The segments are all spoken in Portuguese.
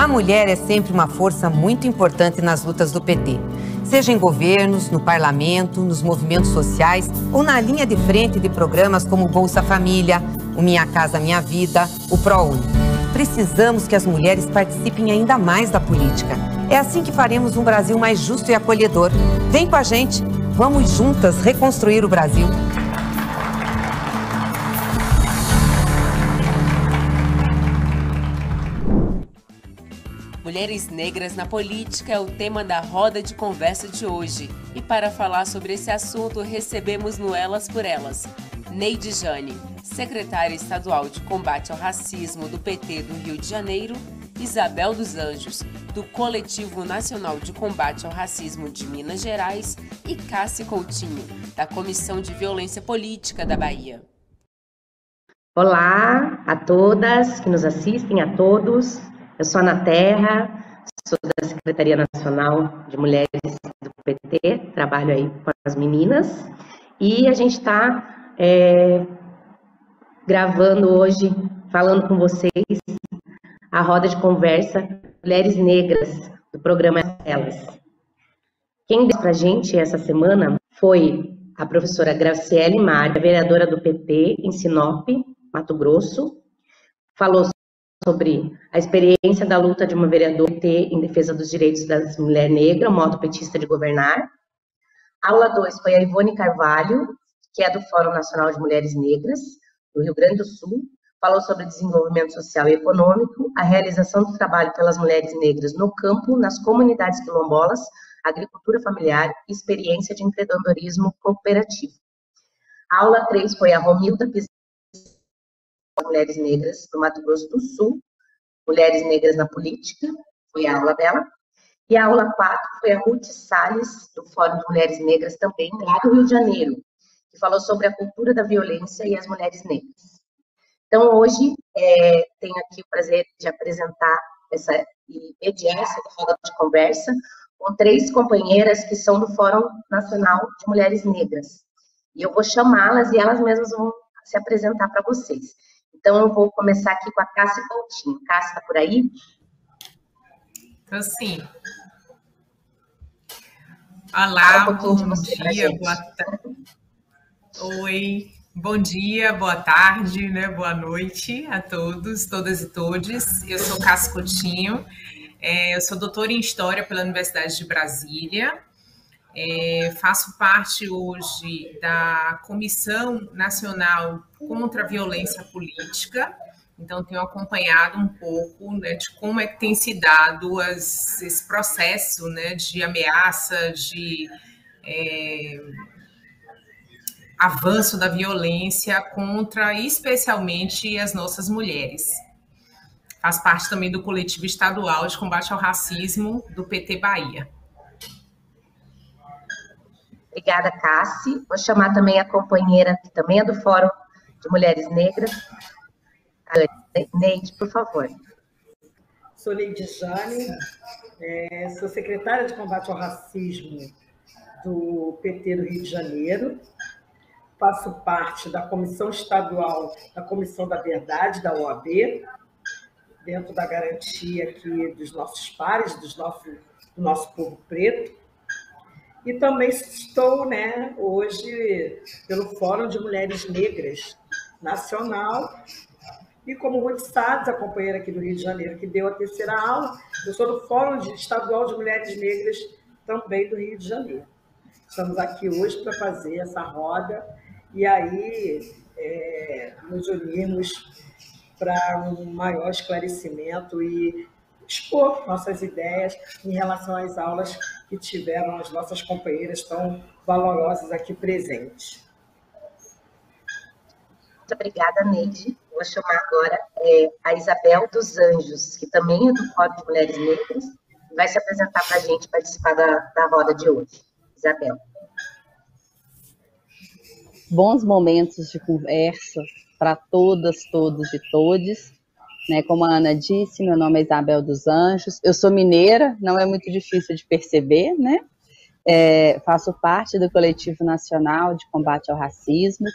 A mulher é sempre uma força muito importante nas lutas do PT. Seja em governos, no parlamento, nos movimentos sociais ou na linha de frente de programas como o Bolsa Família, o Minha Casa Minha Vida, o ProUni. Precisamos que as mulheres participem ainda mais da política. É assim que faremos um Brasil mais justo e acolhedor. Vem com a gente, vamos juntas reconstruir o Brasil. Mulheres negras na política é o tema da roda de conversa de hoje. E para falar sobre esse assunto, recebemos no Elas por Elas Neide Jane, secretária estadual de combate ao racismo do PT do Rio de Janeiro, Isabel dos Anjos, do Coletivo Nacional de Combate ao Racismo de Minas Gerais e Cássia Coutinho, da Comissão de Violência Política da Bahia. Olá a todas que nos assistem, a todos. Eu sou Ana Terra, sou da Secretaria Nacional de Mulheres do PT, trabalho aí com as meninas, e a gente está gravando hoje, falando com vocês, a roda de conversa Mulheres Negras, do programa Elas. Quem deu para a gente essa semana foi a professora Graciele Mário, vereadora do PT em Sinop, Mato Grosso, falou sobre a experiência da luta de uma vereadora do PT em defesa dos direitos das mulheres negras, o modo petista de governar. Aula 2 foi a Ivone Carvalho, que é do Fórum Nacional de Mulheres Negras, do Rio Grande do Sul, falou sobre desenvolvimento social e econômico, a realização do trabalho pelas mulheres negras no campo, nas comunidades quilombolas, agricultura familiar e experiência de empreendedorismo cooperativo. A aula 3 foi a Romilda Pizarro, Mulheres Negras do Mato Grosso do Sul, Mulheres Negras na Política, foi a aula dela. E a aula 4 foi a Ruth Salles, do Fórum de Mulheres Negras, também lá do Rio de Janeiro, que falou sobre a cultura da violência e as mulheres negras. Então, hoje, tenho aqui o prazer de apresentar e mediar essa roda de conversa com 3 companheiras que são do Fórum Nacional de Mulheres Negras. E eu vou chamá-las e elas mesmas vão se apresentar para vocês. Então, eu vou começar aqui com a Cássia Coutinho. Cássia, está por aí? Então, sim. Olá, bom dia, boa tarde. Oi, bom dia, boa tarde, né? Boa noite a todos, todas e todes. Eu sou Cássia Coutinho, eu sou doutora em História pela Universidade de Brasília. Faço parte hoje da Comissão Nacional contra a Violência Política, então tenho acompanhado um pouco, né, de como é que tem se dado esse processo, né, de ameaça, de avanço da violência contra, especialmente, as nossas mulheres. Faz parte também do Coletivo Estadual de Combate ao Racismo do PT Bahia. Obrigada, Cássia. Vou chamar também a companheira, que também é do Fórum de Mulheres Negras. Neide, por favor. Sou Neide Jane, sou secretária de combate ao racismo do PT do Rio de Janeiro. Faço parte da Comissão Estadual, da Comissão da Verdade, da OAB, dentro da garantia aqui dos nossos pares, do nosso povo preto. E também estou, né, hoje pelo Fórum de Mulheres Negras Nacional. E como muitos sabem, a companheira aqui do Rio de Janeiro que deu a terceira aula, eu sou do Fórum Estadual de Mulheres Negras também do Rio de Janeiro. Estamos aqui hoje para fazer essa roda e aí nos unirmos para um maior esclarecimento e expor nossas ideias em relação às aulas que tiveram as nossas companheiras tão valorosas aqui presentes. Muito obrigada, Neide. Vou chamar agora a Isabel dos Anjos, que também é do Fórum de Mulheres Negras, e vai se apresentar para a gente participar da roda de hoje. Isabel. Bons momentos de conversa para todas, todos e todes. Né, como a Ana disse, meu nome é Isabel dos Anjos, eu sou mineira, não é muito difícil de perceber, né? Faço parte do Coletivo Nacional de Combate ao Racismo,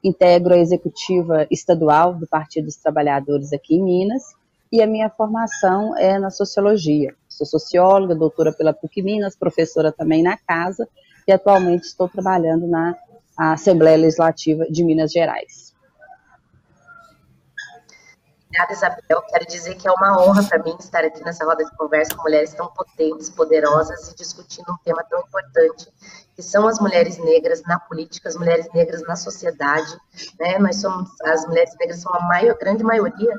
integro a executiva estadual do Partido dos Trabalhadores aqui em Minas, e a minha formação é na sociologia. Sou socióloga, doutora pela PUC Minas, professora também na casa, e atualmente estou trabalhando na Assembleia Legislativa de Minas Gerais. Obrigada, Isabel. Quero dizer que é uma honra para mim estar aqui nessa roda de conversa com mulheres tão potentes, poderosas e discutindo um tema tão importante, que são as mulheres negras na política, as mulheres negras na sociedade, né? As mulheres negras são a grande maioria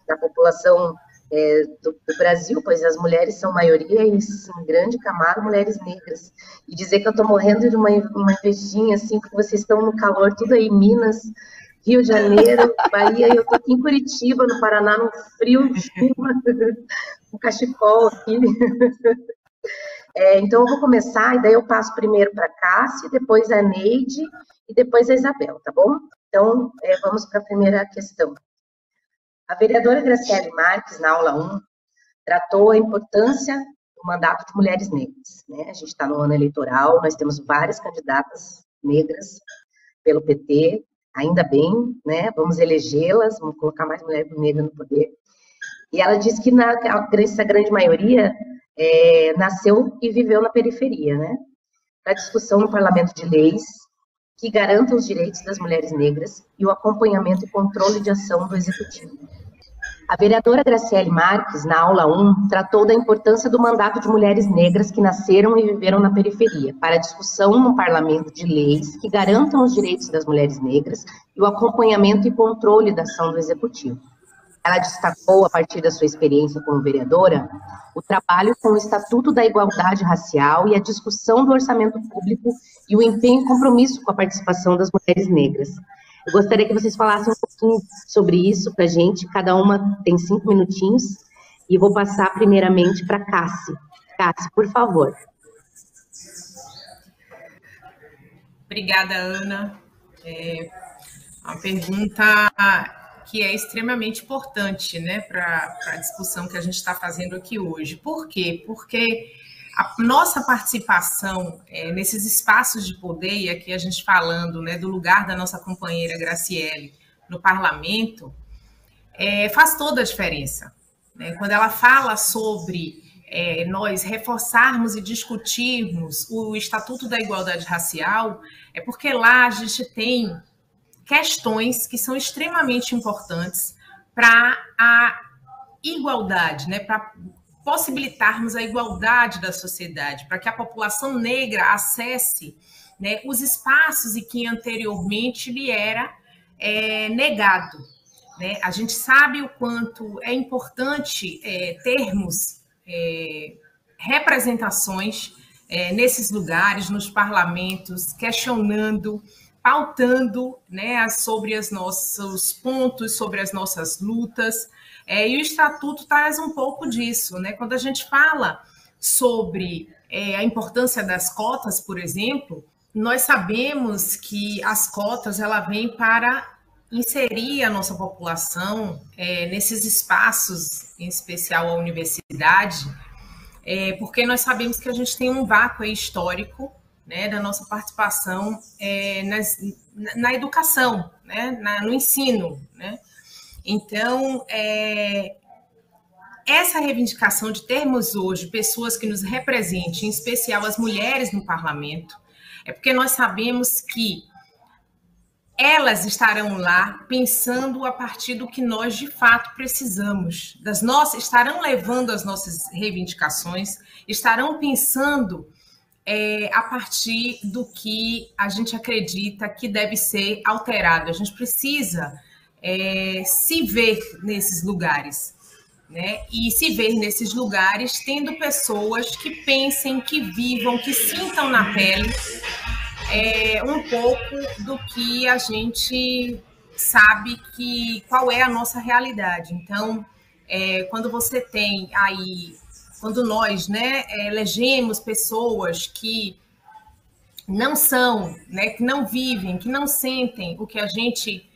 da população do Brasil, pois as mulheres são maioria e, em grande camada, mulheres negras. E dizer que eu estou morrendo de uma invejinha, assim, porque vocês estão no calor, tudo aí, Minas, Rio de Janeiro, Bahia, e eu estou aqui em Curitiba, no Paraná, no frio de chuva, um cachecol aqui. Então, eu vou começar, e daí eu passo primeiro para a Cássia, depois a Neide, e depois a Isabel, tá bom? Então, vamos para a primeira questão. A vereadora Graciele Marques, na aula 1, tratou a importância do mandato de mulheres negras, né? A gente está no ano eleitoral, nós temos várias candidatas negras pelo PT, ainda bem, né? Vamos elegê-las, vamos colocar mais mulher negra no poder. E ela disse que essa grande maioria nasceu e viveu na periferia, né? Para discussão no Parlamento de leis que garantam os direitos das mulheres negras e o acompanhamento e controle de ação do Executivo. A vereadora Graciele Marques, na aula 1, tratou da importância do mandato de mulheres negras que nasceram e viveram na periferia, para discussão no Parlamento de leis que garantam os direitos das mulheres negras e o acompanhamento e controle da ação do Executivo. Ela destacou, a partir da sua experiência como vereadora, o trabalho com o Estatuto da Igualdade Racial e a discussão do orçamento público e o empenho e compromisso com a participação das mulheres negras. Eu gostaria que vocês falassem um pouquinho sobre isso para a gente, cada uma tem 5 minutinhos, e vou passar primeiramente para a Cássia. Cássia, por favor. Obrigada, Ana. Uma pergunta que é extremamente importante, né, para a discussão que a gente está fazendo aqui hoje. Por quê? Porque a nossa participação nesses espaços de poder, e aqui a gente falando, né, do lugar da nossa companheira Graciele no parlamento, faz toda a diferença, né? Quando ela fala sobre nós reforçarmos e discutirmos o Estatuto da Igualdade Racial, é porque lá a gente tem questões que são extremamente importantes para a igualdade, né? Para possibilitarmos a igualdade da sociedade, para que a população negra acesse, né, os espaços e que anteriormente lhe era negado, né? A gente sabe o quanto é importante termos representações nesses lugares, nos parlamentos, questionando, pautando, né, sobre os nossos pontos, sobre as nossas lutas. E o Estatuto traz um pouco disso, né? Quando a gente fala sobre a importância das cotas, por exemplo, nós sabemos que as cotas ela vêm para inserir a nossa população nesses espaços, em especial a universidade, porque nós sabemos que a gente tem um vácuo histórico, né, da nossa participação na educação, né, no ensino, né? Então, essa reivindicação de termos hoje pessoas que nos representem, em especial as mulheres no parlamento, é porque nós sabemos que elas estarão lá pensando a partir do que nós de fato precisamos, estarão levando as nossas reivindicações, estarão pensando a partir do que a gente acredita que deve ser alterado. A gente precisa se ver nesses lugares, né? E se ver nesses lugares tendo pessoas que pensem, que vivam, que sintam na pele um pouco do que a gente sabe qual é a nossa realidade. Então, quando você tem aí, quando nós, né, elegemos pessoas que não são, né, que não vivem, que não sentem o que a gente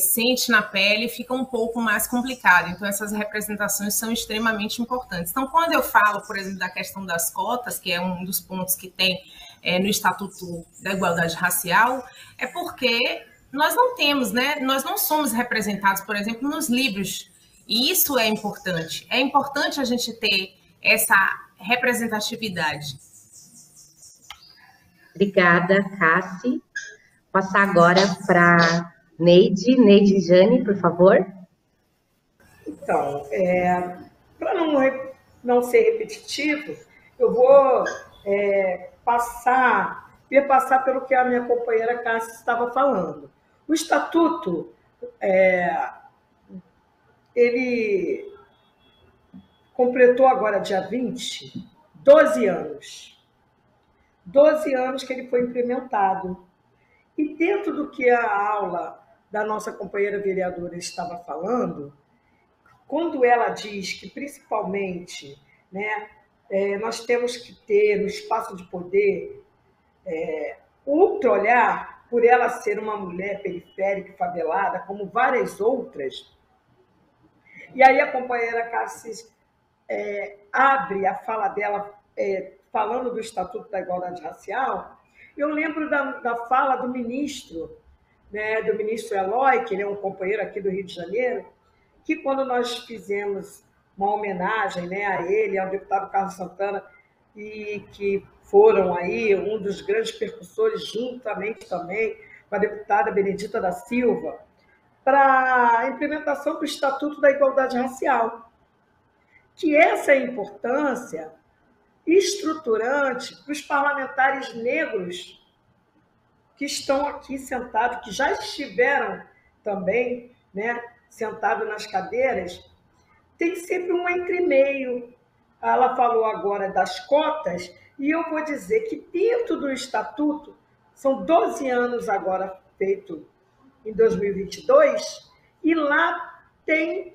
sente na pele, fica um pouco mais complicado. Então, essas representações são extremamente importantes. Então, quando eu falo, por exemplo, da questão das cotas, que é um dos pontos que tem no Estatuto da Igualdade Racial, é porque nós não temos, né, nós não somos representados, por exemplo, nos livros E isso é importante. É importante a gente ter essa representatividade. Obrigada, Cassi. Passar agora para Neide Jane, por favor. Então, para não ser repetitivo, eu vou passar pelo que a minha companheira Cássia estava falando. O Estatuto, ele completou agora, dia 20, 12 anos. 12 anos que ele foi implementado. E dentro do que a aula da nossa companheira vereadora estava falando, quando ela diz que, principalmente, né, nós temos que ter, no espaço de poder, outro olhar, por ela ser uma mulher periférica e favelada, como várias outras. E aí a companheira Cassis abre a fala dela falando do Estatuto da Igualdade Racial. Eu lembro da fala do ministro, né, do ministro Eloy, que ele é um companheiro aqui do Rio de Janeiro, que quando nós fizemos uma homenagem, né, a ele, ao deputado Carlos Santana, e que foram aí um dos grandes percussores, juntamente também com a deputada Benedita da Silva, para a implementação do Estatuto da Igualdade Racial, que essa é a importância estruturante para os parlamentares negros que estão aqui sentados, que já estiveram também, né, sentados nas cadeiras. Tem sempre um entre-meio. Ela falou agora das cotas, e eu vou dizer que dentro do Estatuto, são 12 anos agora feito em 2022, e lá tem,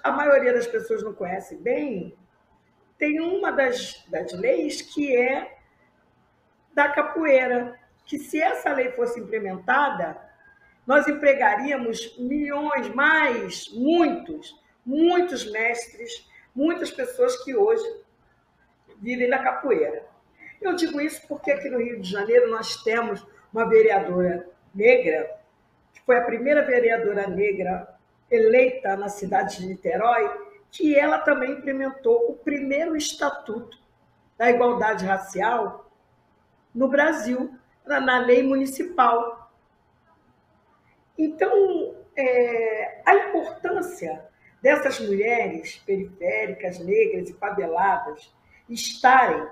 a maioria das pessoas não conhece bem, tem uma das leis que é da capoeira, que se essa lei fosse implementada, nós empregaríamos milhões, muitos mestres, muitas pessoas que hoje vivem da capoeira. Eu digo isso porque aqui no Rio de Janeiro nós temos uma vereadora negra, que foi a primeira vereadora negra eleita na cidade de Niterói, que ela também implementou o primeiro Estatuto da Igualdade Racial no Brasil, na lei municipal. Então, a importância dessas mulheres periféricas, negras e faveladas estarem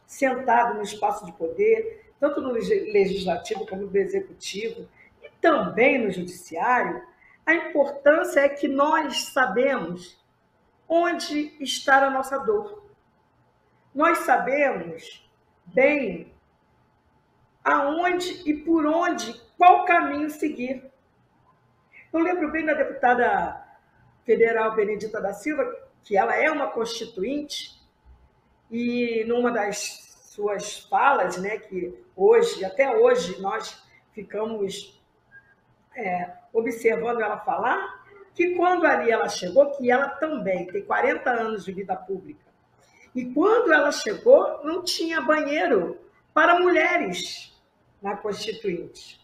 sentadas no espaço de poder, tanto no legislativo como no executivo, e também no judiciário, a importância é que nós sabemos onde está a nossa dor. Nós sabemos bem aonde e por onde, qual caminho seguir. Eu lembro bem da deputada federal Benedita da Silva, que ela é uma constituinte, e numa das suas falas, né, que até hoje, nós ficamos observando ela falar, que quando ali ela chegou, que ela também tem 40 anos de vida pública, e quando ela chegou, não tinha banheiro para mulheres na Constituinte.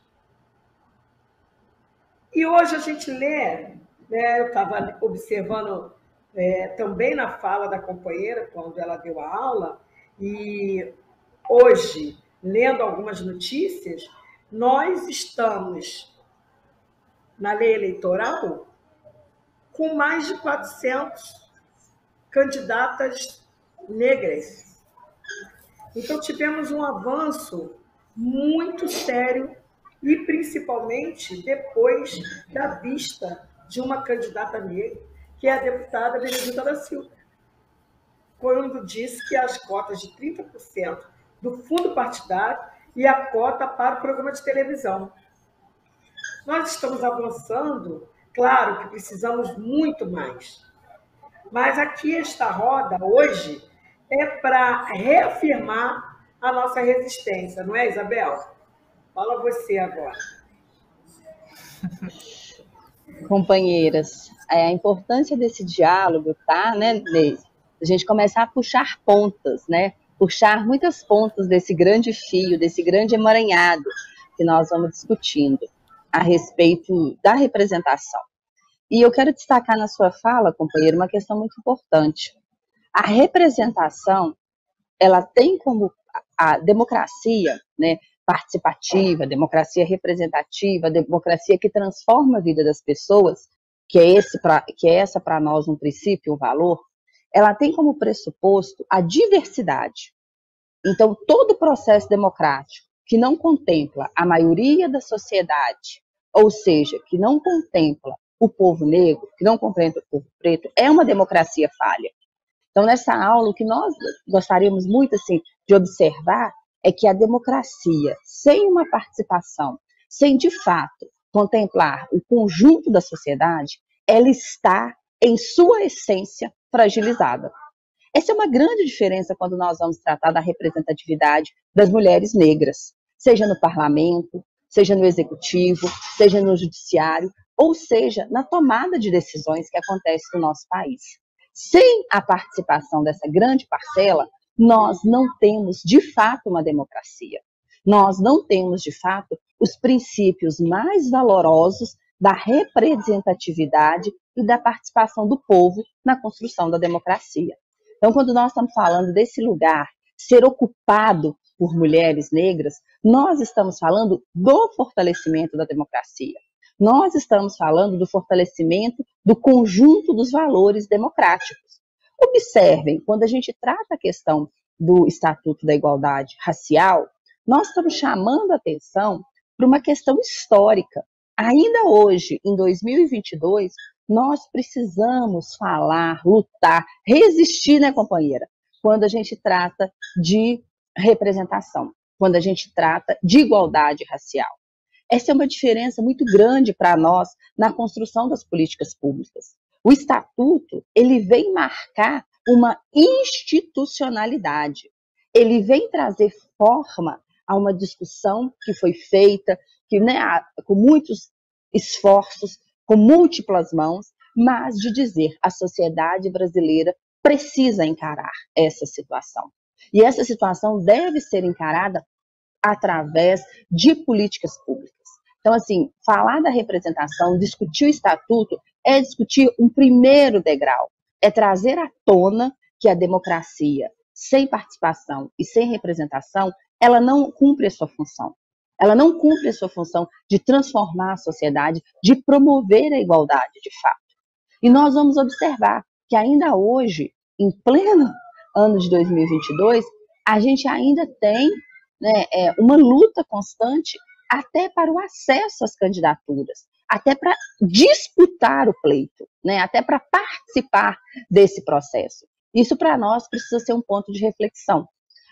E hoje a gente lê, né, eu estava observando também na fala da companheira, quando ela deu a aula, e hoje, lendo algumas notícias, nós estamos na lei eleitoral com mais de 400 candidatas negras. Então, tivemos um avanço muito sério, e principalmente depois da vista de uma candidata negra, que é a deputada Benedita da Silva, quando disse que as cotas de 30% do fundo partidário e a cota para o programa de televisão. Nós estamos avançando, claro que precisamos muito mais, mas aqui esta roda hoje é para reafirmar a nossa resistência, não é, Isabel? Fala você agora. Companheiras, a importância desse diálogo, tá, né, a gente começar a puxar pontas, né, puxar muitas pontas desse grande fio, desse grande emaranhado que nós vamos discutindo a respeito da representação. E eu quero destacar na sua fala, companheiro, uma questão muito importante. A representação, ela tem como a democracia, né, participativa, democracia representativa, democracia que transforma a vida das pessoas, que é essa para nós um princípio, um valor, ela tem como pressuposto a diversidade. Então, todo processo democrático que não contempla a maioria da sociedade, ou seja, que não contempla o povo negro, que não contempla o povo preto, é uma democracia falha. Então, nessa aula, o que nós gostaríamos muito assim, de observar é que a democracia, sem uma participação, sem de fato contemplar o conjunto da sociedade, ela está, em sua essência, fragilizada. Essa é uma grande diferença quando nós vamos tratar da representatividade das mulheres negras, seja no parlamento, seja no executivo, seja no judiciário, ou seja, na tomada de decisões que acontece no nosso país. Sem a participação dessa grande parcela, nós não temos, de fato, uma democracia. Nós não temos, de fato, os princípios mais valorosos da representatividade e da participação do povo na construção da democracia. Então, quando nós estamos falando desse lugar ser ocupado por mulheres negras, nós estamos falando do fortalecimento da democracia. Nós estamos falando do fortalecimento do conjunto dos valores democráticos. Observem, quando a gente trata a questão do Estatuto da Igualdade Racial, nós estamos chamando a atenção para uma questão histórica. Ainda hoje, em 2022, nós precisamos falar, lutar, resistir, né, companheira? Quando a gente trata de representação, quando a gente trata de igualdade racial. Essa é uma diferença muito grande para nós na construção das políticas públicas. O Estatuto, ele vem marcar uma institucionalidade. Ele vem trazer forma a uma discussão que foi feita, que, né, com muitos esforços, com múltiplas mãos, mas de dizer a sociedade brasileira precisa encarar essa situação. E essa situação deve ser encarada através de políticas públicas. Então, assim, falar da representação, discutir o estatuto, é discutir um primeiro degrau, é trazer à tona que a democracia, sem participação e sem representação, ela não cumpre a sua função. Ela não cumpre a sua função de transformar a sociedade, de promover a igualdade de fato. E nós vamos observar que ainda hoje, em pleno ano de 2022, a gente ainda tem, né, uma luta constante até para o acesso às candidaturas, até para disputar o pleito, né, até para participar desse processo. Isso para nós precisa ser um ponto de reflexão.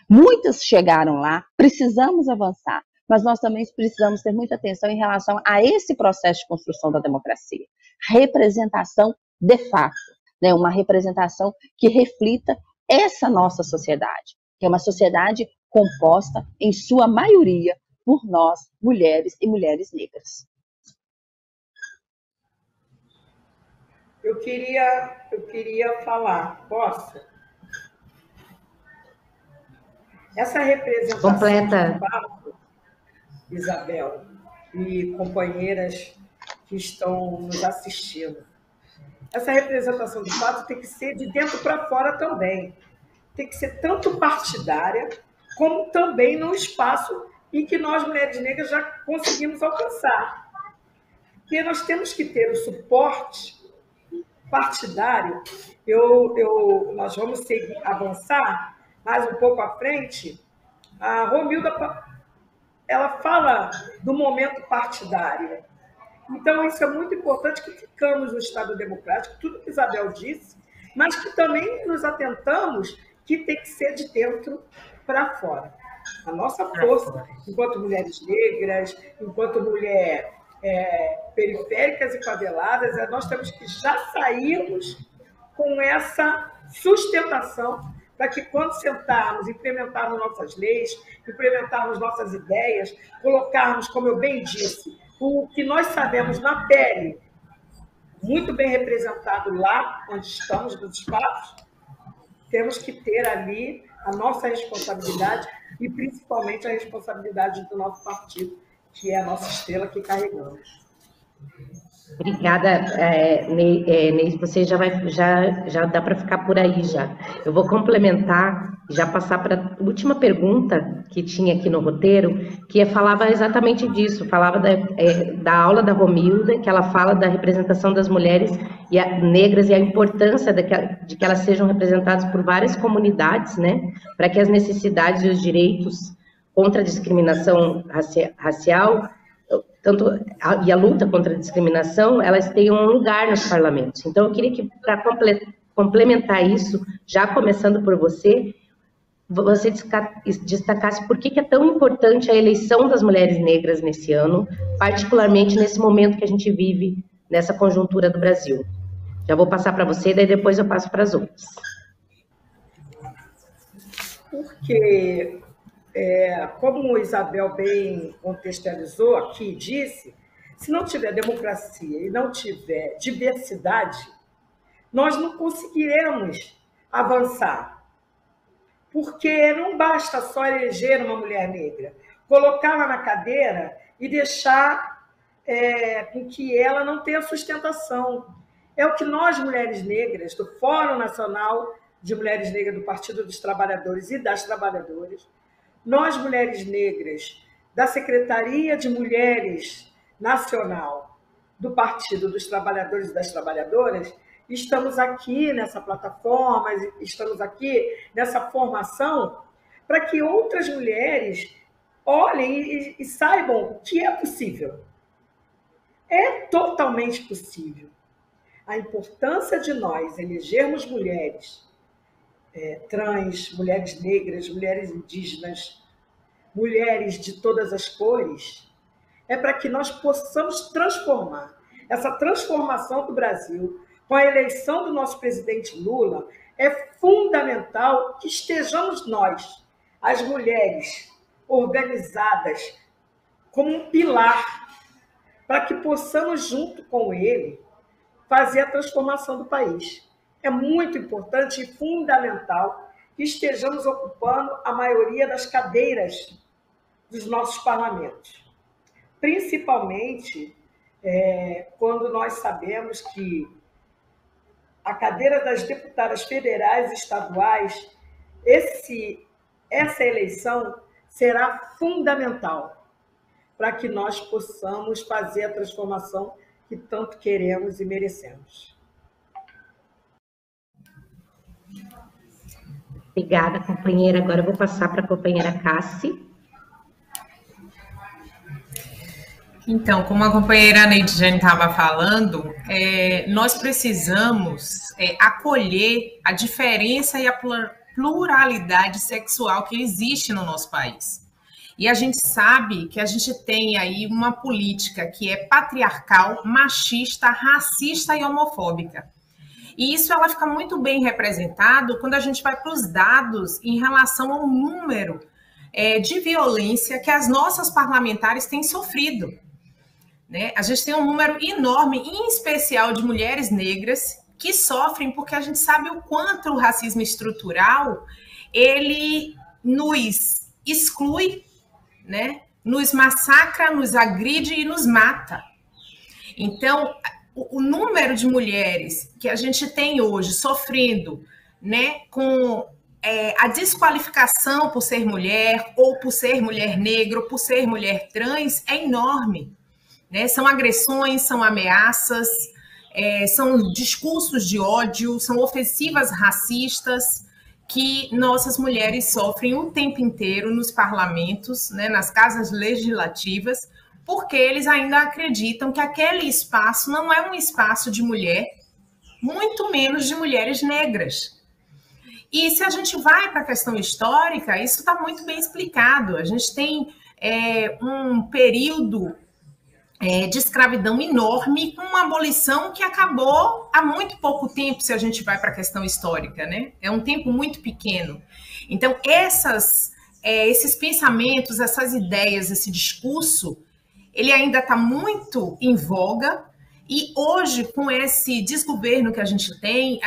Muitas chegaram lá, precisamos avançar, mas nós também precisamos ter muita atenção em relação a esse processo de construção da democracia. Representação de fato, né, uma representação que reflita essa nossa sociedade, que é uma sociedade composta, em sua maioria, por nós, mulheres e mulheres negras. Eu queria falar, posso? Essa representação completa, de fato, Isabel, e companheiras que estão nos assistindo, essa representação de fato tem que ser de dentro para fora também. Tem que ser tanto partidária, como também no espaço em que nós, mulheres negras, já conseguimos alcançar. Porque nós temos que ter o suporte partidário. Nós vamos avançar mais um pouco à frente. A Romilda, ela fala do momento partidário. Então, isso é muito importante, que ficamos no Estado democrático, tudo que Isabel disse, mas que também nos atentamos que tem que ser de dentro para fora. A nossa força, enquanto mulheres negras, enquanto mulheres periféricas e faveladas, nós temos que já sairmos com essa sustentação para que, quando sentarmos, implementarmos nossas leis, implementarmos nossas ideias, colocarmos, como eu bem disse, o que nós sabemos na pele, muito bem representado lá onde estamos, nos espaços, temos que ter ali a nossa responsabilidade e, principalmente, a responsabilidade do nosso partido, que é a nossa estrela que carregamos. Obrigada, Ney, você já dá para ficar por aí já. Eu vou complementar, já passar para a última pergunta que tinha aqui no roteiro, que falava exatamente disso, falava da aula da Romilda, que ela fala da representação das mulheres negras e a importância de que elas sejam representadas por várias comunidades, né, para que as necessidades e os direitos contra a discriminação racial e a luta contra a discriminação, elas tenham um lugar nos parlamentos. Então, eu queria que, para complementar isso, já começando por você destacasse por que é tão importante a eleição das mulheres negras nesse ano, particularmente nesse momento que a gente vive, nessa conjuntura do Brasil. Já vou passar para você, daí depois eu passo para as outras. Porque... como o Isabel bem contextualizou aqui e disse, se não tiver democracia e não tiver diversidade, nós não conseguiremos avançar. Porque não basta só eleger uma mulher negra, colocá-la na cadeira e deixar com que ela não tenha sustentação. É o que nós, mulheres negras, do Fórum Nacional de Mulheres Negras do Partido dos Trabalhadores e das Trabalhadoras, nós, mulheres negras, da Secretaria de Mulheres Nacional do Partido dos Trabalhadores e das Trabalhadoras, estamos aqui nessa plataforma, estamos aqui nessa formação para que outras mulheres olhem e saibam que é possível. É totalmente possível. A importância de nós elegermos mulheres trans, mulheres negras, mulheres indígenas, mulheres de todas as cores, é para que nós possamos transformar. Essa transformação do Brasil, com a eleição do nosso presidente Lula, é fundamental que estejamos nós, as mulheres, organizadas como um pilar, para que possamos, junto com ele, fazer a transformação do país. É muito importante e fundamental que estejamos ocupando a maioria das cadeiras dos nossos parlamentos. Principalmente quando nós sabemos que a cadeira das deputadas federais e estaduais, essa eleição será fundamental para que nós possamos fazer a transformação que tanto queremos e merecemos. Obrigada, companheira. Agora eu vou passar para a companheira Cassi. Então, como a companheira Neidjane estava falando, nós precisamos acolher a diferença e a pluralidade sexual que existe no nosso país. E a gente sabe que a gente tem aí uma política que é patriarcal, machista, racista e homofóbica. E isso ela fica muito bem representado quando a gente vai para os dados em relação ao número de violência que as nossas parlamentares têm sofrido. Né? A gente tem um número enorme, em especial de mulheres negras, que sofrem porque a gente sabe o quanto o racismo estrutural ele nos exclui, né? Nos massacra, nos agride e nos mata. Então, o número de mulheres que a gente tem hoje sofrendo, né, com a desqualificação por ser mulher, ou por ser mulher negra, ou por ser mulher trans, é enorme. Né? São agressões, são ameaças, são discursos de ódio, são ofensivas racistas que nossas mulheres sofrem o tempo inteiro nos parlamentos, né, nas casas legislativas, porque eles ainda acreditam que aquele espaço não é um espaço de mulher, muito menos de mulheres negras. E se a gente vai para a questão histórica, isso está muito bem explicado. A gente tem um período de escravidão enorme, com uma abolição que acabou há muito pouco tempo, se a gente vai para a questão histórica, né? É um tempo muito pequeno. Então, esses pensamentos, essas ideias, esse discurso, ele ainda está muito em voga, e hoje, com esse desgoverno que a gente tem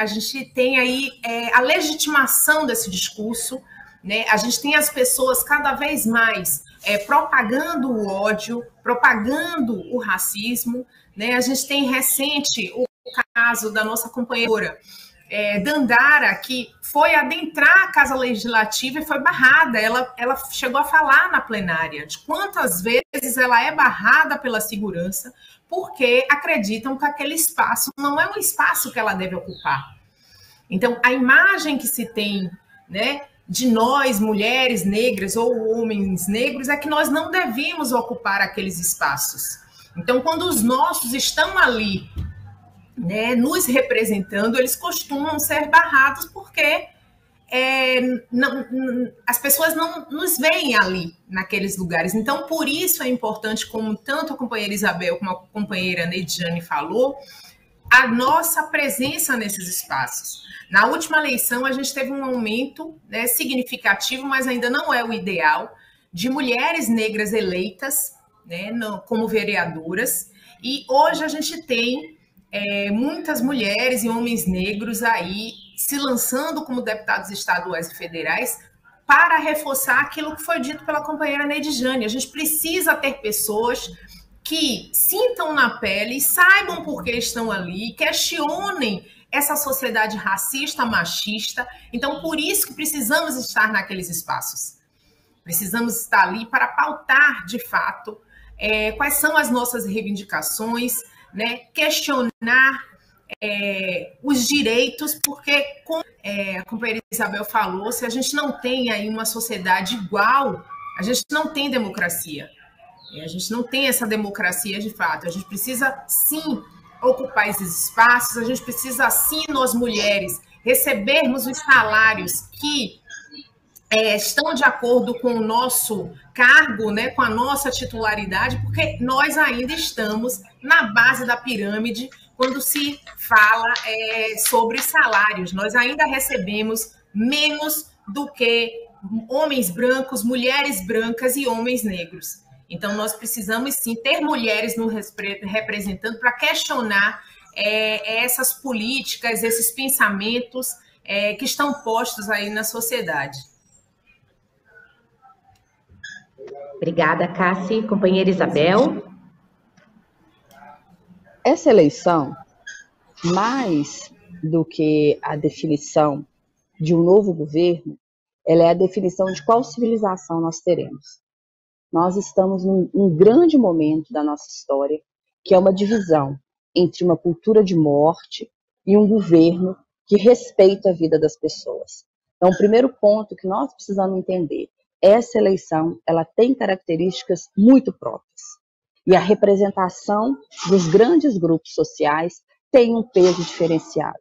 aí a legitimação desse discurso, né? A gente tem as pessoas cada vez mais propagando o ódio, propagando o racismo, né? A gente tem recente o caso da nossa companheira Dandara, que foi adentrar a Casa Legislativa e foi barrada. Ela chegou a falar na plenária de quantas vezes ela é barrada pela segurança porque acreditam que aquele espaço não é um espaço que ela deve ocupar. Então, a imagem que se tem, né, de nós, mulheres negras ou homens negros, é que nós não devemos ocupar aqueles espaços. Então, quando os nossos estão ali, né, nos representando, eles costumam ser barrados porque as pessoas não nos veem ali, naqueles lugares. Então, por isso é importante, como tanto a companheira Isabel como a companheira Neidiane falou, a nossa presença nesses espaços. Na última eleição, a gente teve um aumento, né, significativo, mas ainda não é o ideal, de mulheres negras eleitas, né, como vereadoras. E hoje a gente tem muitas mulheres e homens negros aí se lançando como deputados estaduais e federais para reforçar aquilo que foi dito pela companheira Neidiane. A gente precisa ter pessoas que sintam na pele, saibam por que estão ali, questionem essa sociedade racista, machista. Então, por isso que precisamos estar naqueles espaços. Precisamos estar ali para pautar, de fato, quais são as nossas reivindicações, né? Questionar os direitos, porque, como a companheira Isabel falou, se a gente não tem aí uma sociedade igual, a gente não tem democracia. A gente não tem essa democracia de fato. A gente precisa, sim, ocupar esses espaços. A gente precisa, sim, nós mulheres, recebermos os salários que estão de acordo com o nosso cargo, né, com a nossa titularidade, porque nós ainda estamos na base da pirâmide quando se fala sobre salários. Nós ainda recebemos menos do que homens brancos, mulheres brancas e homens negros. Então, nós precisamos, sim, ter mulheres nos representando para questionar essas políticas, esses pensamentos que estão postos aí na sociedade. Obrigada, Cassi. Companheira Isabel. Essa eleição, mais do que a definição de um novo governo, ela é a definição de qual civilização nós teremos. Nós estamos num grande momento da nossa história, que é uma divisão entre uma cultura de morte e um governo que respeita a vida das pessoas. Então, o primeiro ponto que nós precisamos entender, essa eleição, ela tem características muito próprias. E a representação dos grandes grupos sociais tem um peso diferenciado.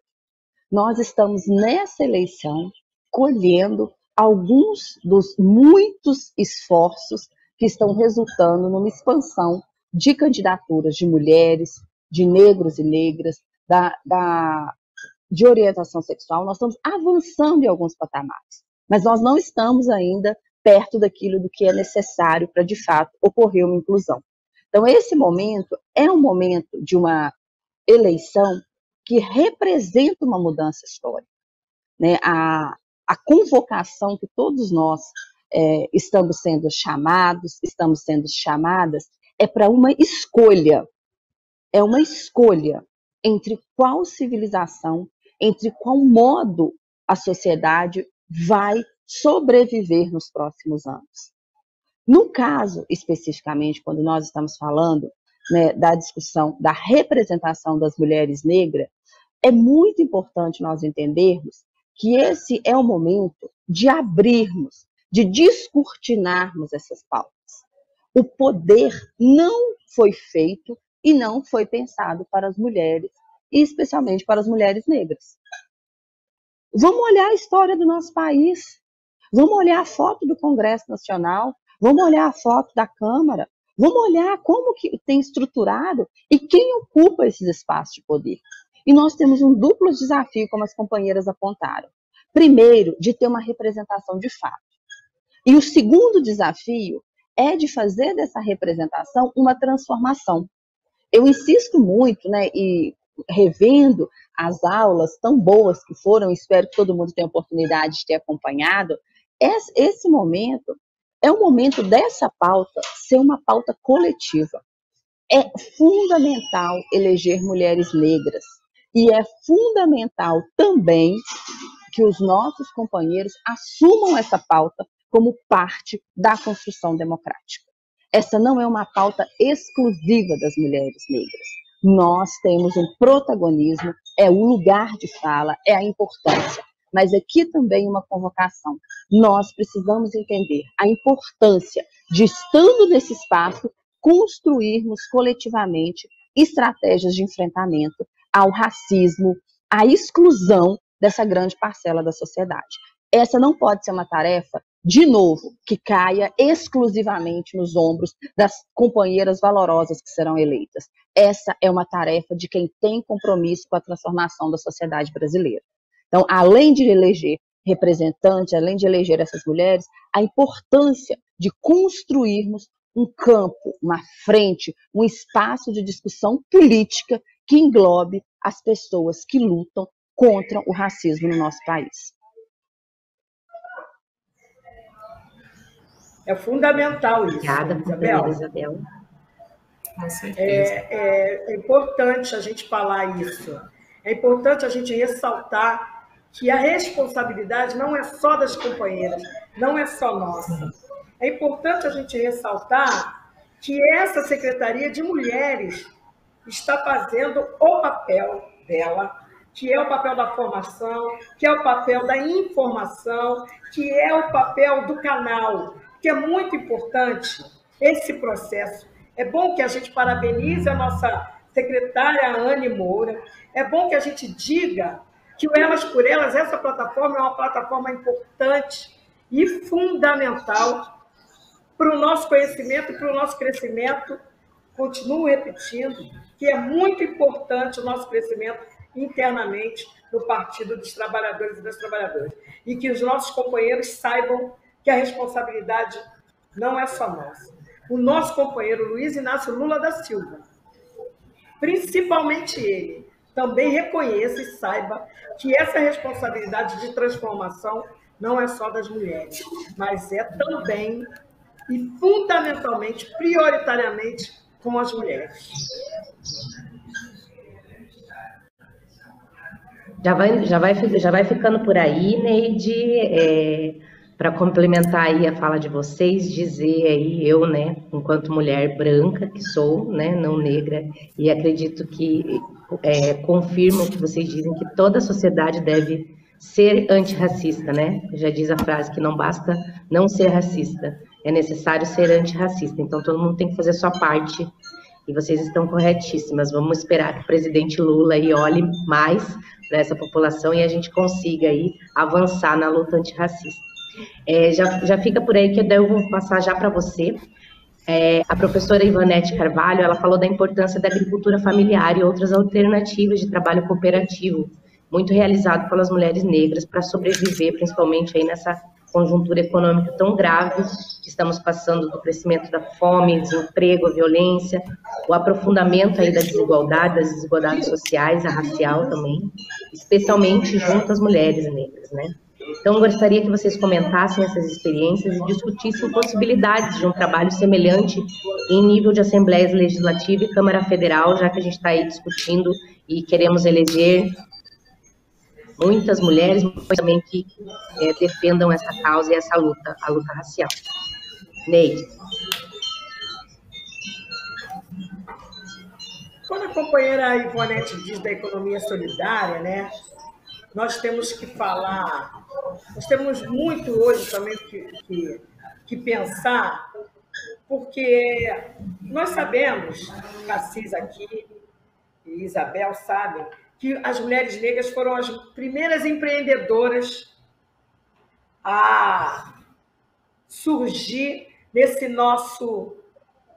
Nós estamos nessa eleição colhendo alguns dos muitos esforços que estão resultando numa expansão de candidaturas de mulheres, de negros e negras, de orientação sexual. Nós estamos avançando em alguns patamares, mas nós não estamos ainda perto daquilo do que é necessário para, de fato, ocorrer uma inclusão. Então, esse momento é um momento de uma eleição que representa uma mudança histórica, né? A convocação que todos nós estamos sendo chamados, estamos sendo chamadas, é para uma escolha. É uma escolha entre qual civilização, entre qual modo a sociedade vai sobreviver nos próximos anos. No caso, especificamente, quando nós estamos falando, né, da discussão da representação das mulheres negras, é muito importante nós entendermos que esse é o momento de abrirmos, de descortinarmos essas pautas. O poder não foi feito e não foi pensado para as mulheres, e especialmente para as mulheres negras. Vamos olhar a história do nosso país, vamos olhar a foto do Congresso Nacional, vamos olhar a foto da Câmara, vamos olhar como que tem estruturado e quem ocupa esses espaços de poder. E nós temos um duplo desafio, como as companheiras apontaram. Primeiro, de ter uma representação de fato. E o segundo desafio é de fazer dessa representação uma transformação. Eu insisto muito, né, e revendo as aulas tão boas que foram, espero que todo mundo tenha a oportunidade de ter acompanhado, esse momento É o momento dessa pauta ser uma pauta coletiva. É fundamental eleger mulheres negras e é fundamental também que os nossos companheiros assumam essa pauta como parte da construção democrática. Essa não é uma pauta exclusiva das mulheres negras. Nós temos um protagonismo, é o lugar de fala, é a importância. Mas aqui também uma convocação. Nós precisamos entender a importância de, estando nesse espaço, construirmos coletivamente estratégias de enfrentamento ao racismo, à exclusão dessa grande parcela da sociedade. Essa não pode ser uma tarefa, de novo, que caia exclusivamente nos ombros das companheiras valorosas que serão eleitas. Essa é uma tarefa de quem tem compromisso com a transformação da sociedade brasileira. Então, além de eleger representantes, além de eleger essas mulheres, a importância de construirmos um campo, uma frente, um espaço de discussão política que englobe as pessoas que lutam contra o racismo no nosso país. É fundamental isso. Obrigada, Isabel. Com certeza. É importante a gente falar isso. É importante a gente ressaltar que a responsabilidade não é só das companheiras, não é só nossa. É importante a gente ressaltar que essa Secretaria de Mulheres está fazendo o papel dela, que é o papel da formação, que é o papel da informação, que é o papel do canal, que é muito importante esse processo. É bom que a gente parabenize a nossa secretária Anne Moura, é bom que a gente diga que o Elas por Elas, essa plataforma é uma plataforma importante e fundamental para o nosso conhecimento e para o nosso crescimento. Continuo repetindo que é muito importante o nosso crescimento internamente no Partido dos Trabalhadores e das Trabalhadoras. E que os nossos companheiros saibam que a responsabilidade não é só nossa. O nosso companheiro Luiz Inácio Lula da Silva, principalmente ele, também reconheça e saiba que essa responsabilidade de transformação não é só das mulheres, mas é também e fundamentalmente, prioritariamente, com as mulheres. Já vai ficando por aí, Neide, para complementar aí a fala de vocês, dizer aí eu, né, enquanto mulher branca que sou, né, não negra, e acredito que confirmo o que vocês dizem, que toda a sociedade deve ser antirracista, né? Já diz a frase que não basta não ser racista, é necessário ser antirracista. Então todo mundo tem que fazer a sua parte. E vocês estão corretíssimas. Vamos esperar que o presidente Lula aí olhe mais para essa população e a gente consiga aí avançar na luta antirracista. Já fica por aí que eu vou passar já para você. A professora Ivanete Carvalho, ela falou da importância da agricultura familiar e outras alternativas de trabalho cooperativo, muito realizado pelas mulheres negras para sobreviver, principalmente aí nessa conjuntura econômica tão grave que estamos passando, do crescimento da fome, desemprego, a violência, o aprofundamento aí da desigualdade, das desigualdades sociais, a racial também, especialmente junto às mulheres negras, né? Então, eu gostaria que vocês comentassem essas experiências e discutissem possibilidades de um trabalho semelhante em nível de Assembleias Legislativa e Câmara Federal, já que a gente está aí discutindo e queremos eleger muitas mulheres, mas também que defendam essa causa e essa luta, a luta racial. Neide. Quando a companheira Ivonete diz da economia solidária, né, nós temos que falar, nós temos muito hoje também que pensar, porque nós sabemos, Cassis aqui e Isabel sabem, que as mulheres negras foram as primeiras empreendedoras a surgir nesse nosso,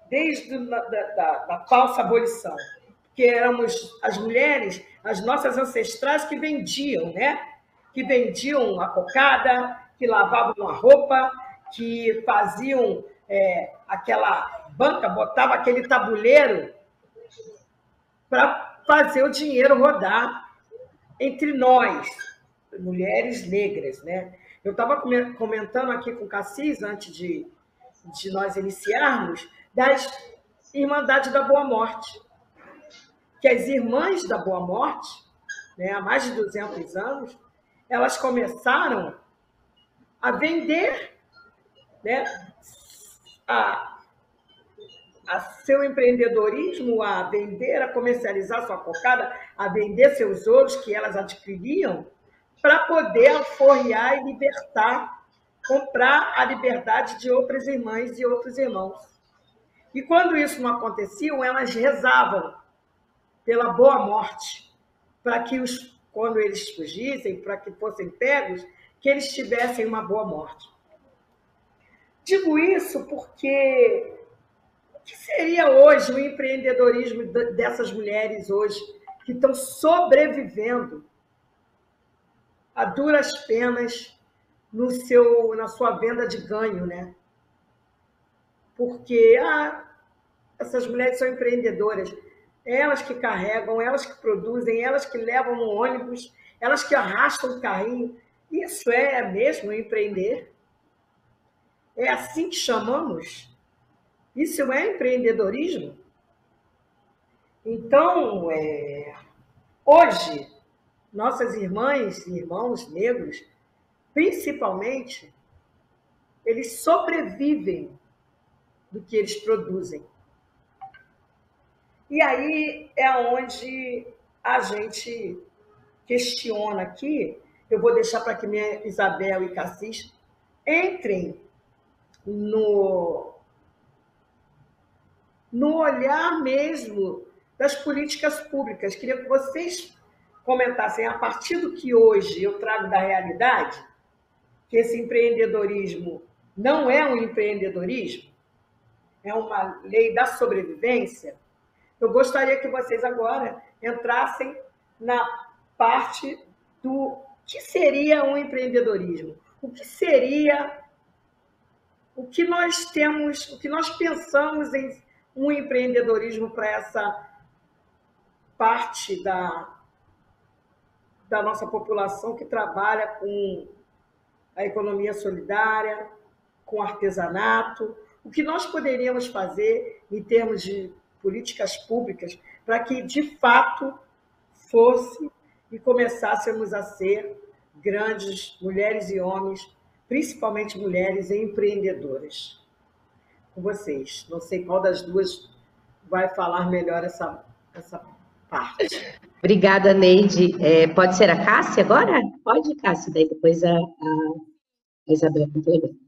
desde da falsa abolição, que éramos as mulheres, as nossas ancestrais que vendiam, né? Que vendiam a cocada, que lavavam a roupa, que faziam aquela banca, botavam aquele tabuleiro para fazer o dinheiro rodar entre nós, mulheres negras, né? Eu estava comentando aqui com o Cassis, antes de de nós iniciarmos, das Irmandades da Boa Morte. Que as Irmãs da Boa Morte, né, há mais de 200 anos, elas começaram a vender, né, a seu empreendedorismo, a vender, a comercializar sua cocada, a vender seus ouros que elas adquiriam, para poder alforriar e libertar, comprar a liberdade de outras irmãs e outros irmãos. E quando isso não acontecia, elas rezavam pela boa morte, para que, quando eles fugissem, para que fossem pegos, que eles tivessem uma boa morte. Digo isso porque o que seria hoje o empreendedorismo dessas mulheres hoje que estão sobrevivendo a duras penas na sua venda de ganho, né? Porque essas mulheres são empreendedoras. Elas que carregam, elas que produzem, elas que levam no ônibus, elas que arrastam o carrinho. Isso é mesmo empreender? É assim que chamamos? Isso é empreendedorismo? Então, hoje, nossas irmãs e irmãos negros, principalmente, eles sobrevivem do que eles produzem. E aí é onde a gente questiona aqui. Eu vou deixar para que minha Isabel e Cassis entrem no olhar mesmo das políticas públicas. Queria que vocês comentassem, a partir do que hoje eu trago da realidade, que esse empreendedorismo não é um empreendedorismo, é uma lei da sobrevivência. Eu gostaria que vocês agora entrassem na parte do que seria um empreendedorismo. O que seria, o que nós temos, o que nós pensamos em um empreendedorismo para essa parte da nossa população que trabalha com a economia solidária, com artesanato. O que nós poderíamos fazer em termos de políticas públicas para que, de fato, fosse e começássemos a ser grandes mulheres e homens, principalmente mulheres empreendedoras. Com vocês. Não sei qual das duas vai falar melhor essa parte. Obrigada, Neide. Pode ser a Cássia agora? Pode, Cássia, daí depois a Isabel complementa.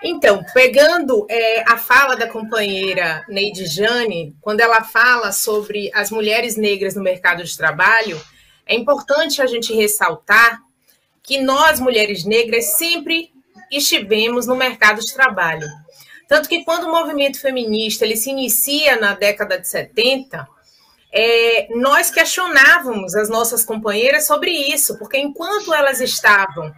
Então, pegando a fala da companheira Neide Jane, quando ela fala sobre as mulheres negras no mercado de trabalho, é importante a gente ressaltar que nós, mulheres negras, sempre estivemos no mercado de trabalho. Tanto que quando o movimento feminista ele se inicia na década de 70, nós questionávamos as nossas companheiras sobre isso, porque enquanto elas estavam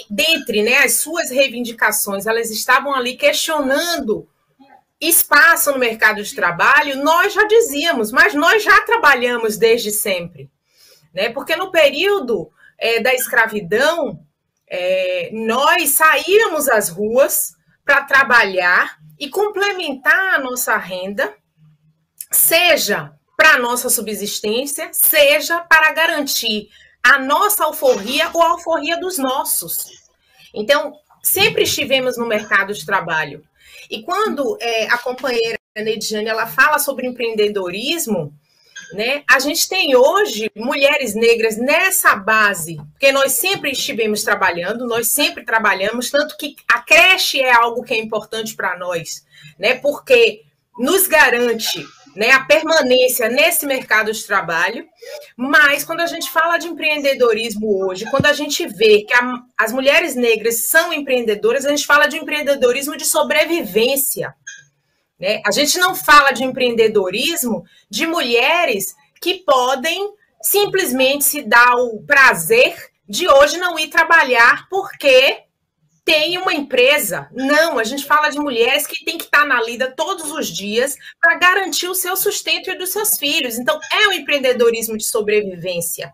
dentre, né, as suas reivindicações, elas estavam ali questionando espaço no mercado de trabalho, nós já dizíamos, mas nós já trabalhamos desde sempre, né? Porque no período da escravidão, nós saíamos às ruas para trabalhar e complementar a nossa renda, seja para a nossa subsistência, seja para garantir a nossa alforria ou a alforria dos nossos. Então, sempre estivemos no mercado de trabalho. E quando a companheira Neide Jane, ela fala sobre empreendedorismo, né, a gente tem hoje mulheres negras nessa base, porque nós sempre estivemos trabalhando, nós sempre trabalhamos, tanto que a creche é algo que é importante para nós, né, porque nos garante, né, a permanência nesse mercado de trabalho, mas quando a gente fala de empreendedorismo hoje, quando a gente vê que as mulheres negras são empreendedoras, a gente fala de empreendedorismo de sobrevivência, né? A gente não fala de empreendedorismo de mulheres que podem simplesmente se dar o prazer de hoje não ir trabalhar porque tem uma empresa. Não, a gente fala de mulheres que têm que estar na lida todos os dias para garantir o seu sustento e dos seus filhos. Então, é o empreendedorismo de sobrevivência,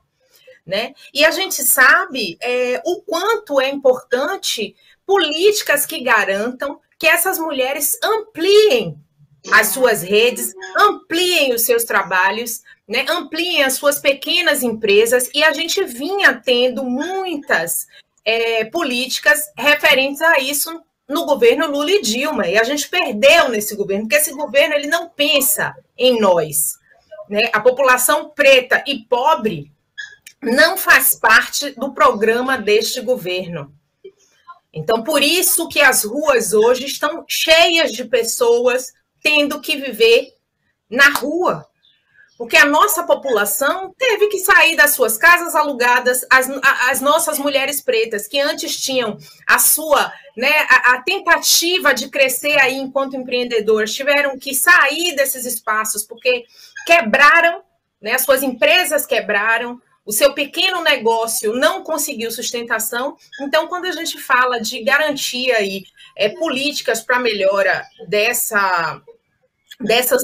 né? E a gente sabe o quanto é importante, políticas que garantam que essas mulheres ampliem as suas redes, ampliem os seus trabalhos, né, ampliem as suas pequenas empresas, e a gente vinha tendo muitas políticas referentes a isso no governo Lula e Dilma, e a gente perdeu nesse governo, porque esse governo ele não pensa em nós, né? A população preta e pobre não faz parte do programa deste governo. Então, por isso que as ruas hoje estão cheias de pessoas tendo que viver na rua, porque a nossa população teve que sair das suas casas alugadas, as nossas mulheres pretas, que antes tinham a sua, né, a tentativa de crescer aí enquanto empreendedoras, tiveram que sair desses espaços, porque quebraram, né, as suas empresas quebraram, o seu pequeno negócio não conseguiu sustentação. Então, quando a gente fala de garantia aí, políticas para melhora dessas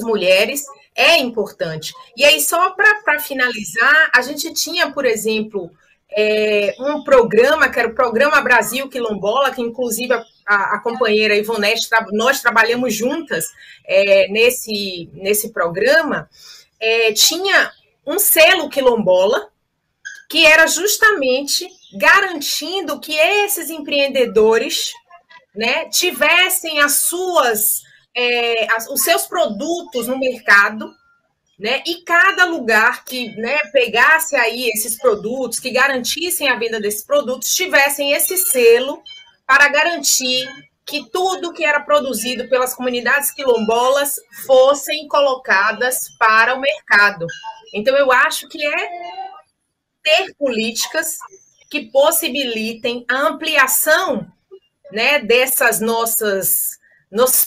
mulheres, é importante. E aí, só para finalizar, a gente tinha, por exemplo, um programa, que era o Programa Brasil Quilombola, que inclusive a companheira Ivonete, nós trabalhamos juntas nesse programa, tinha um selo quilombola, que era justamente garantindo que esses empreendedores, né, tivessem os seus produtos no mercado, né, e cada lugar que, né, pegasse aí esses produtos, que garantissem a venda desses produtos, tivessem esse selo para garantir que tudo que era produzido pelas comunidades quilombolas fossem colocadas para o mercado. Então, eu acho que ter políticas que possibilitem a ampliação, né, dessas nossos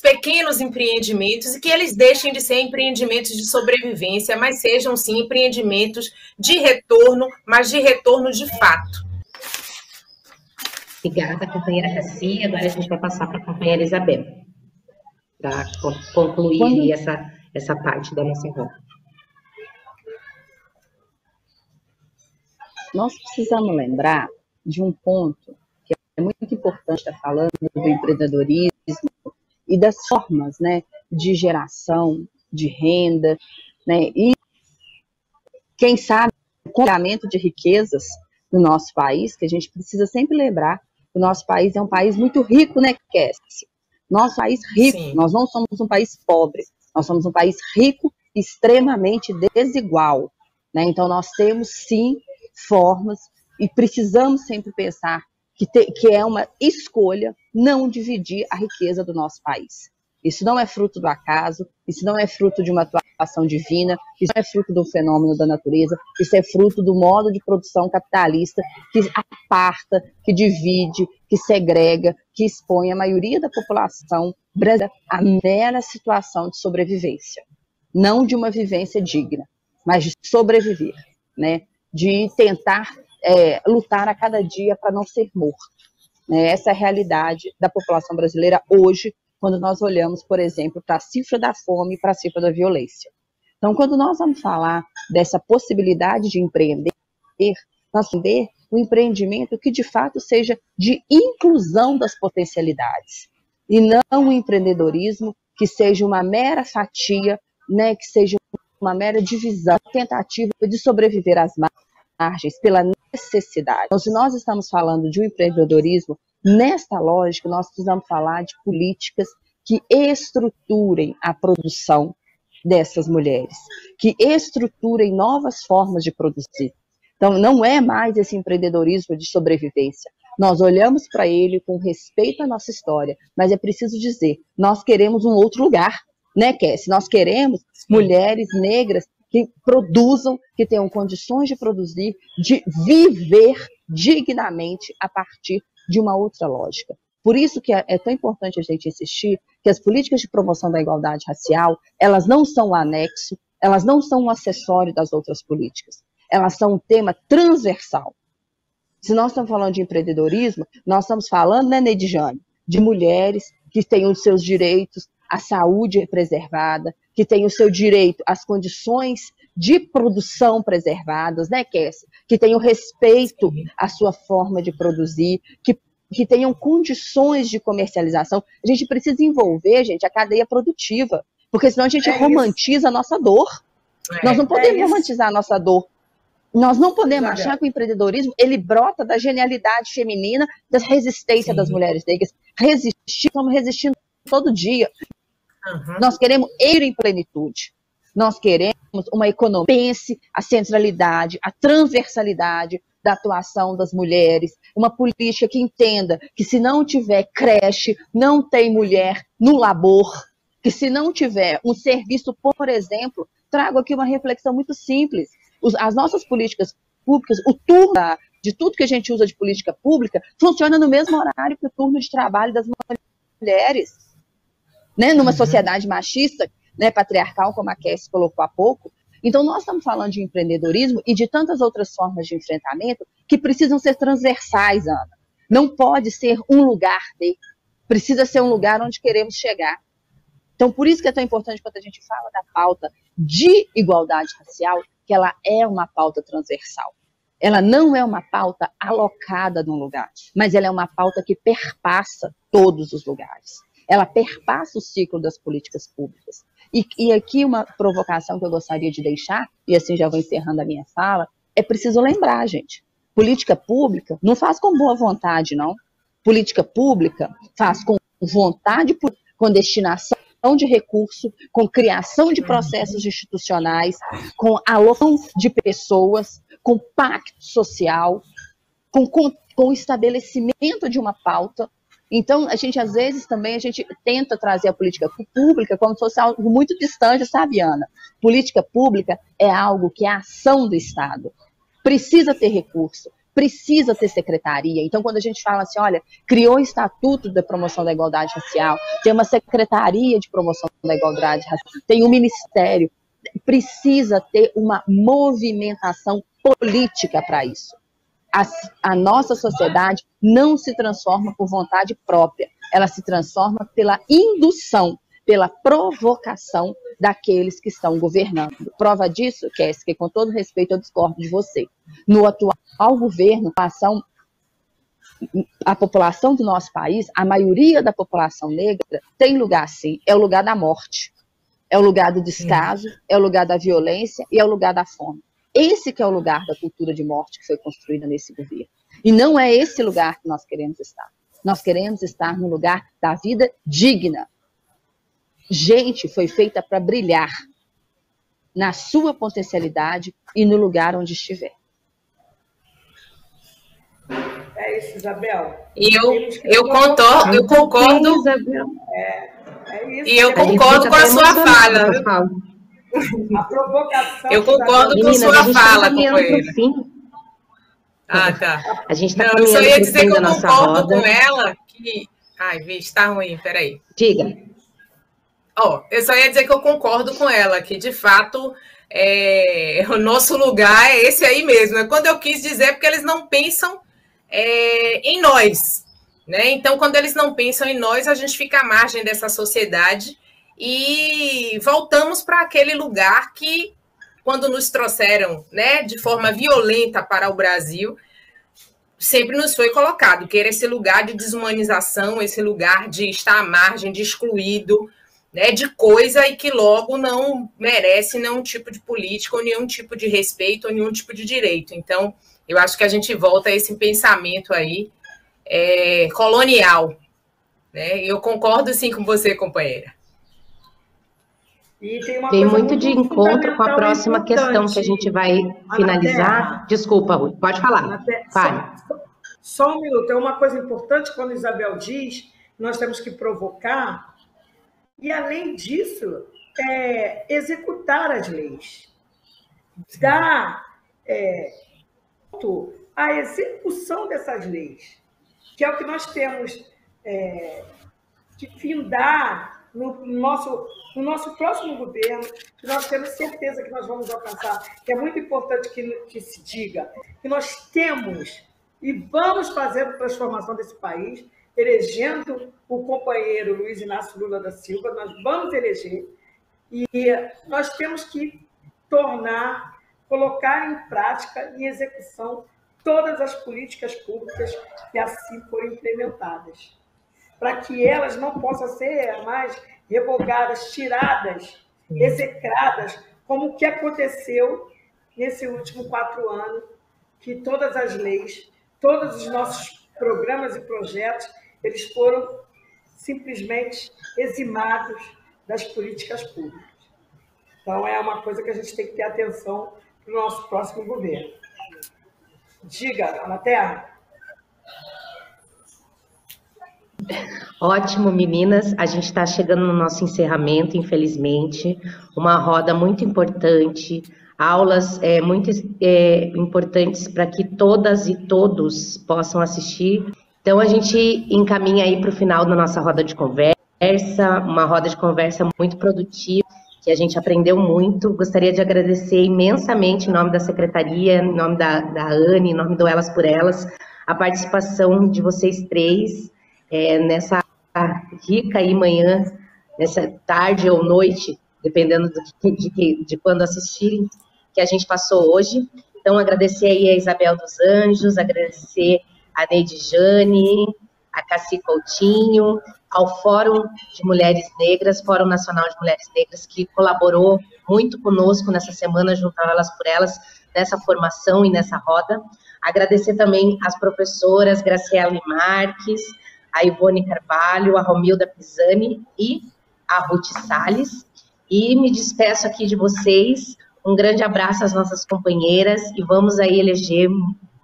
pequenos empreendimentos, e que eles deixem de ser empreendimentos de sobrevivência, mas sejam, sim, empreendimentos de retorno, mas de retorno de fato. Obrigada, companheira Cassia. Agora a gente vai passar para a companheira Isabel, para concluir essa parte da nossa roda. Nós precisamos lembrar de um ponto que é muito importante estar falando do empreendedorismo e das formas, né, de geração de renda, né, e quem sabe o compartilhamento de riquezas no nosso país, que a gente precisa sempre lembrar que o nosso país é um país muito rico, né, Cassie? Nosso país rico, sim. Nós não somos um país pobre, nós somos um país rico, extremamente desigual, né? Então nós temos sim formas, e precisamos sempre pensar que é uma escolha não dividir a riqueza do nosso país. Isso não é fruto do acaso, isso não é fruto de uma atuação divina, isso não é fruto do fenômeno da natureza, isso é fruto do modo de produção capitalista que aparta, que divide, que segrega, que expõe a maioria da população brasileira à mera situação de sobrevivência. Não de uma vivência digna, mas de sobreviver, né? De tentar lutar a cada dia para não ser morto. Essa é a realidade da população brasileira hoje, quando nós olhamos, por exemplo, para a cifra da fome e para a cifra da violência. Então, quando nós vamos falar dessa possibilidade de empreender, nós vamos ter um empreendimento que, de fato, seja de inclusão das potencialidades, e não um empreendedorismo que seja uma mera fatia, né, que seja uma mera divisão, tentativa de sobreviver às margens pela necessidade. Então, se nós estamos falando de um empreendedorismo, nesta lógica, nós precisamos falar de políticas que estruturem a produção dessas mulheres, que estruturem novas formas de produzir. Então, não é mais esse empreendedorismo de sobrevivência. Nós olhamos para ele com respeito à nossa história, mas é preciso dizer, nós queremos um outro lugar, né, Cassie? Nós queremos mulheres negras que produzam, que tenham condições de produzir, de viver dignamente a partir de uma outra lógica. Por isso que é tão importante a gente insistir que as políticas de promoção da igualdade racial, elas não são um anexo, elas não são um acessório das outras políticas, elas são um tema transversal. Se nós estamos falando de empreendedorismo, nós estamos falando, né, Neidjane, de mulheres que têm os seus direitos, a saúde preservada, que têm o seu direito às condições de produção preservadas, né, Cassie? Que tem o respeito à sua forma de produzir, que que tenham condições de comercialização. A gente precisa envolver, gente, a cadeia produtiva, porque senão a gente romantiza a nossa dor. Nós não podemos romantizar a nossa dor. Nós não podemos achar que o empreendedorismo ele brota da genialidade feminina, da resistência das mulheres negras. Estamos resistindo todo dia. Nós queremos ir em plenitude. Nós queremos uma economia que pense a centralidade, a transversalidade da atuação das mulheres, uma política que entenda que se não tiver creche, não tem mulher no labor, que se não tiver um serviço, por exemplo, trago aqui uma reflexão muito simples. As nossas políticas públicas, o turno de tudo que a gente usa de política pública, funciona no mesmo horário que o turno de trabalho das mulheres. Né? Numa sociedade machista, né, patriarcal, como a Cassie colocou há pouco. Então, nós estamos falando de empreendedorismo e de tantas outras formas de enfrentamento que precisam ser transversais, Ana. Não pode ser um lugar precisa ser um lugar onde queremos chegar. Então, por isso que é tão importante quando a gente fala da pauta de igualdade racial, que ela é uma pauta transversal. Ela não é uma pauta alocada num lugar, mas ela é uma pauta que perpassa todos os lugares. Ela perpassa o ciclo das políticas públicas. E aqui uma provocação que eu gostaria de deixar, e assim já vou encerrando a minha fala, é preciso lembrar, gente, política pública não faz com boa vontade, não. Política pública faz com vontade, com destinação de recurso, com criação de processos institucionais, com alocação de pessoas, com pacto social, com o estabelecimento de uma pauta. Então, a gente, às vezes, também, a gente tenta trazer a política pública como se fosse algo muito distante, sabe, Ana? Política pública é algo que é a ação do Estado. Precisa ter recurso, precisa ter secretaria. Então, quando a gente fala assim, olha, criou o Estatuto da Promoção da Igualdade Racial, tem uma Secretaria de Promoção da Igualdade Racial, tem um Ministério, precisa ter uma movimentação política para isso. A nossa sociedade não se transforma por vontade própria, ela se transforma pela indução, pela provocação daqueles que estão governando. Prova disso, Cassie, que com todo respeito eu discordo de você. No atual governo, a população do nosso país, a maioria da população negra tem lugar sim, é o lugar da morte, é o lugar do descaso, é o lugar da violência e é o lugar da fome. Esse que é o lugar da cultura de morte que foi construída nesse governo. E não é esse lugar que nós queremos estar. Nós queremos estar no lugar da vida digna. Gente foi feita para brilhar na sua potencialidade e no lugar onde estiver. É isso, Isabel. E eu concordo. Isabel. Isso. E eu concordo com a sua fala. A provocação. Eu concordo com sua fala, companheira. Ah, tá. A gente tá eu só ia dizer que eu concordo com ela que... Ai, vixe, tá ruim, peraí. Diga. Eu só ia dizer que eu concordo com ela, que de fato o nosso lugar é esse aí mesmo. É quando eu quis dizer, porque eles não pensam em nós, né? Então, quando eles não pensam em nós, a gente fica à margem dessa sociedade e voltamos para aquele lugar que, quando nos trouxeram, né, de forma violenta para o Brasil, sempre nos foi colocado, que era esse lugar de desumanização, esse lugar de estar à margem, de excluído, né, de coisa e que logo não merece nenhum tipo de política, ou nenhum tipo de respeito, ou nenhum tipo de direito. Então, eu acho que a gente volta a esse pensamento aí colonial. Né? Eu concordo, sim, com você, companheira. E tem muito de encontro com a próxima questão que a gente vai finalizar. Desculpa, Rui, pode falar. Só um minuto. É uma coisa importante quando a Isabel diz que nós temos que provocar e, além disso, executar as leis. Dar a execução dessas leis, que é o que nós temos que findar no nosso próximo governo, que nós temos certeza que nós vamos alcançar, que é muito importante que se diga, que nós temos e vamos fazer a transformação desse país, elegendo o companheiro Luiz Inácio Lula da Silva, nós vamos eleger, e nós temos que colocar em prática, em execução, todas as políticas públicas que assim forem implementadas, para que elas não possam ser mais revogadas, tiradas, execradas, como o que aconteceu nesse último 4 anos, que todas as leis, todos os nossos programas e projetos, eles foram simplesmente eximados das políticas públicas. Então, é uma coisa que a gente tem que ter atenção para o nosso próximo governo. Diga, Ana Terra. Ótimo, meninas. A gente está chegando no nosso encerramento, infelizmente. Uma roda muito importante, aulas muito importantes para que todas e todos possam assistir. Então, a gente encaminha aí para o final da nossa roda de conversa, uma roda de conversa muito produtiva, que a gente aprendeu muito. Gostaria de agradecer imensamente, em nome da Secretaria, em nome da Anne, em nome do Elas por Elas, a participação de vocês três nessa rica aí manhã, nessa tarde ou noite, dependendo de quando assistirem, que a gente passou hoje. Então, agradecer aí a Isabel dos Anjos, agradecer a Neide Jane, a Cassi Coutinho, ao Fórum de Mulheres Negras, Fórum Nacional de Mulheres Negras, que colaborou muito conosco nessa semana, junto a Elas por Elas, nessa formação e nessa roda. Agradecer também às professoras Graciela Marques, a Ivone Carvalho, a Romilda Pisani e a Ruth Salles. E me despeço aqui de vocês. Um grande abraço às nossas companheiras e vamos aí eleger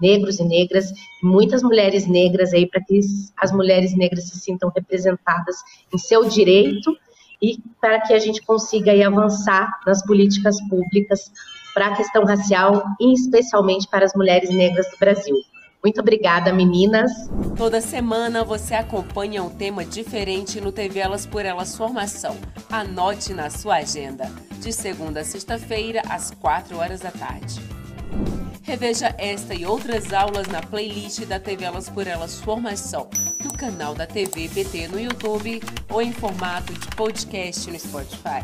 negros e negras, muitas mulheres negras aí, para que as mulheres negras se sintam representadas em seu direito e para que a gente consiga aí avançar nas políticas públicas para a questão racial e especialmente para as mulheres negras do Brasil. Muito obrigada, meninas. Toda semana você acompanha um tema diferente no TV Elas por Elas Formação. Anote na sua agenda. De segunda a sexta-feira, às 16h. Reveja esta e outras aulas na playlist da TV Elas por Elas Formação, no canal da TV PT no YouTube ou em formato de podcast no Spotify.